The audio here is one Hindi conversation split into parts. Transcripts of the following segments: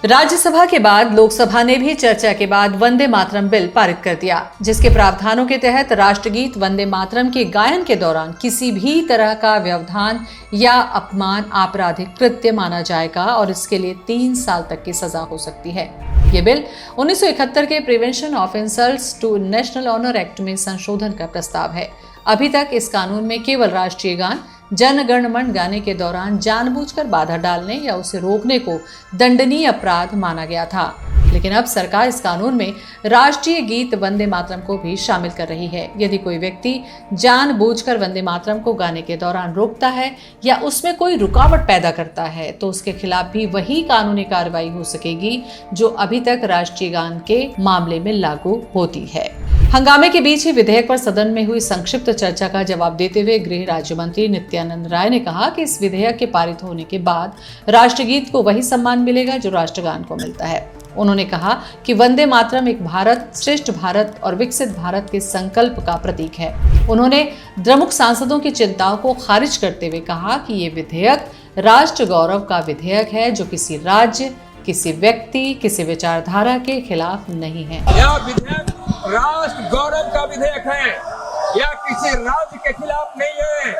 राज्यसभा के बाद लोकसभा ने भी चर्चा के बाद वंदे मातरम बिल पारित कर दिया, जिसके प्रावधानों के तहत राष्ट्रगीत वंदे मातरम के गायन के दौरान किसी भी तरह का व्यवधान या अपमान आपराधिक कृत्य माना जाएगा और इसके लिए 3 साल तक की सजा हो सकती है। ये बिल 1971 के prevention of insults to national honour act में संशोधन का प्रस्ताव है। अभी तक इस कानून में केवल राष्ट्रीय गान जन गण मन गाने के दौरान जानबूझकर बाधा डालने या उसे रोकने को दंडनीय अपराध माना गया था, लेकिन अब सरकार इस कानून में राष्ट्रीय गीत वंदे मातरम को भी शामिल कर रही है। यदि कोई व्यक्ति जानबूझकर वंदे मातरम को गाने के दौरान रोकता है या उसमें कोई रुकावट पैदा करता है तो उसके खिलाफ भी वही कानूनी कार्रवाई हो सकेगी जो अभी तक राष्ट्रीय गान के मामले में लागू होती है। हंगामे के बीच ही विधेयक पर सदन में हुई संक्षिप्त चर्चा का जवाब देते हुए गृह राज्य मंत्री नित्यानंद राय ने कहा कि इस विधेयक के पारित होने के बाद राष्ट्रगीत को वही सम्मान मिलेगा जो राष्ट्रगान को मिलता है। उन्होंने कहा कि वंदे मातरम एक भारत श्रेष्ठ भारत और विकसित भारत के संकल्प का प्रतीक है। उन्होंने द्रमुक सांसदों की चिंताओं को खारिज करते हुए कहा कि ये विधेयक राष्ट्र गौरव का विधेयक है जो किसी राज्य, किसी व्यक्ति, किसी विचारधारा के खिलाफ नहीं है। यह विधेयक राष्ट्र गौरव का विधेयक है, यह किसी राज्य के खिलाफ नहीं है,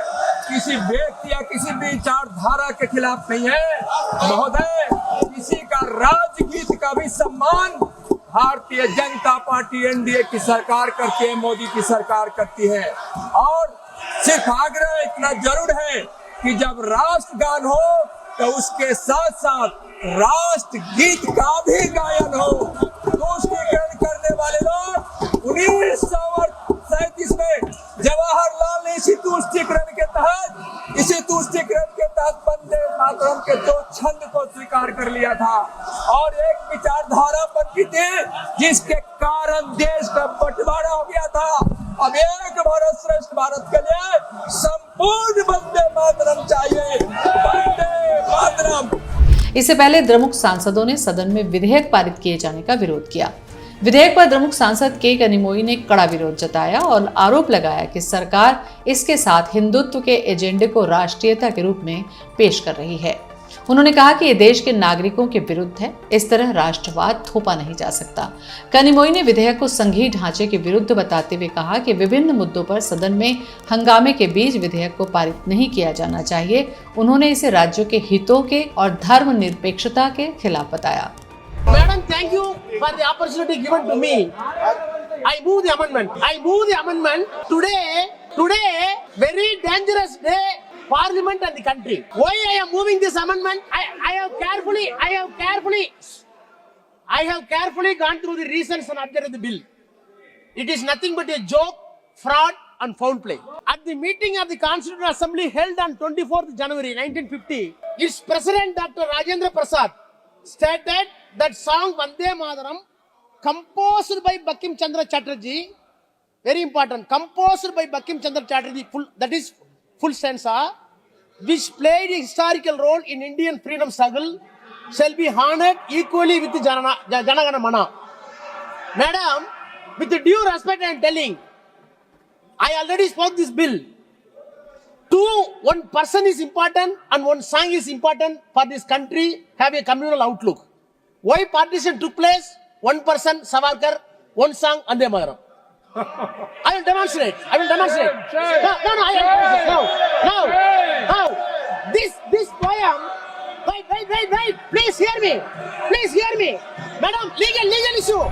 किसी व्यक्ति या किसी विचारधारा के खिलाफ नहीं है। महोदय, किसी का राजगीत का भी सम्मान भारतीय जनता पार्टी एनडीए की सरकार करती है, मोदी की सरकार करती है। और सिर्फ आग्रह इतना जरूर है कि जब राष्ट्रगान हो तो उसके साथ साथ राष्ट्रगीत का भी गायन हो। तुष्टीकरण करने वाले लोग 1937 में जवाहरलाल ने इसी तुष्टीकरण के तहत वंदे मातरम के 2 छंद को स्वीकार कर लिया था और एक विचारधारा बनती थी जिसके कारण देश का बंटवारा हो गया था। अब एक भारत श्रेष्ठ भारत के लिए संपूर्ण वंदे मातरम चाहिए। वंदे मातरम। इससे पहले द्रमुक सांसदों ने सदन में विधेयक पारित किए जाने का विरोध किया। विधेयक पर द्रमुक सांसद के कनिमोई ने कड़ा विरोध जताया और आरोप लगाया कि सरकार इसके साथ हिंदुत्व के एजेंडे को राष्ट्रीयता के रूप में पेश कर रही है। उन्होंने कहा कि ये देश के नागरिकों के विरुद्ध है, इस तरह राष्ट्रवाद थोपा नहीं जा सकता। कनिमोई ने विधेयक को संघीय ढांचे के विरुद्ध बताते हुए कहा कि विभिन्न मुद्दों पर सदन में हंगामे के बीच विधेयक को पारित नहीं किया जाना चाहिए। उन्होंने इसे राज्यों के हितों के और धर्मनिरपेक्षता के खिलाफ बताया। Madam, thank you for the opportunity given to me. I move the amendment. Today, very dangerous day, Parliament and the country. Why I am moving this amendment? I have carefully gone through the reasons and objects of the bill. It is nothing but a joke, fraud, and foul play. At the meeting of the Constituent Assembly held on 24th January 1950, its President Dr. Rajendra Prasad stated that song Vande Mataram, composed by Bankim Chandra Chatterjee, very important, composed by Bankim Chandra Chatterjee, full stanza, which played a historical role in Indian freedom struggle, shall be honored equally with the Jana Gana Mana. Madam, with the due respect I am telling, I already spoke this bill. One person is important and one song is important for this country have a communal outlook. Why partition took place? One person, Savarkar, one song, Vande Mataram. I will demonstrate. No. This poem, wait, please hear me. Madam, legal issue.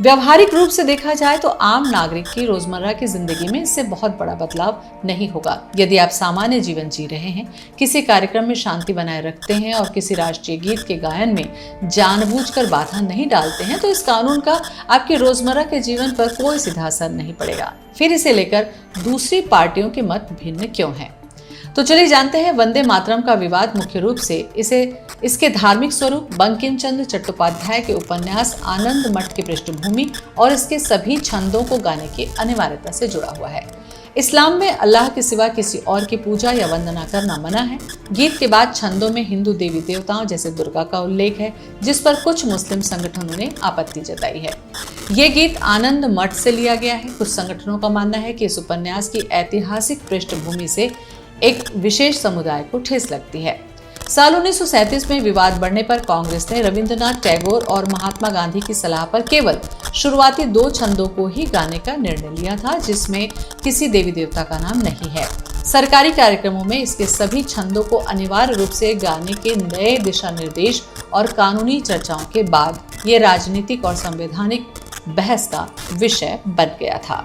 व्यवहारिक रूप से देखा जाए तो आम नागरिक की रोजमर्रा की जिंदगी में इससे बहुत बड़ा बदलाव नहीं होगा। यदि आप सामान्य जीवन जी रहे हैं, किसी कार्यक्रम में शांति बनाए रखते हैं और किसी राष्ट्रीय गीत के गायन में जानबूझकर बाधा नहीं डालते हैं तो इस कानून का आपके रोजमर्रा के जीवन पर कोई सीधा असर नहीं पड़ेगा। फिर इसे लेकर दूसरी पार्टियों के मत भिन्न क्यों हैं? तो चलिए जानते हैं। वंदे मातरम का विवाद मुख्य रूप से इसके धार्मिक स्वरूप, बंकिम चंद्र चट्टोपाध्याय के उपन्यास आनंद मठ की पृष्ठभूमि और इसके सभी छंदों को गाने की अनिवार्यता से जुड़ा हुआ है। इस्लाम में अल्लाह के सिवा किसी और की पूजा या वंदना करना मना है। गीत के बाद छंदों में हिंदू देवी देवताओं जैसे दुर्गा का उल्लेख है, जिस पर कुछ मुस्लिम संगठनों ने आपत्ति जताई है। ये गीत आनंद मठ से लिया गया है। कुछ संगठनों का मानना है कि इस उपन्यास की ऐतिहासिक पृष्ठभूमि से एक विशेष समुदाय को ठेस लगती है। साल 1937 में विवाद बढ़ने पर कांग्रेस ने रविंद्रनाथ टैगोर और महात्मा गांधी की सलाह पर केवल शुरुआती 2 छंदों को ही गाने का निर्णय लिया था, जिसमें किसी देवी देवता का नाम नहीं है। सरकारी कार्यक्रमों में इसके सभी छंदों को अनिवार्य रूप से गाने के नए दिशा निर्देश और कानूनी चर्चाओं के बाद ये राजनीतिक और संवैधानिक बहस का विषय बन गया था।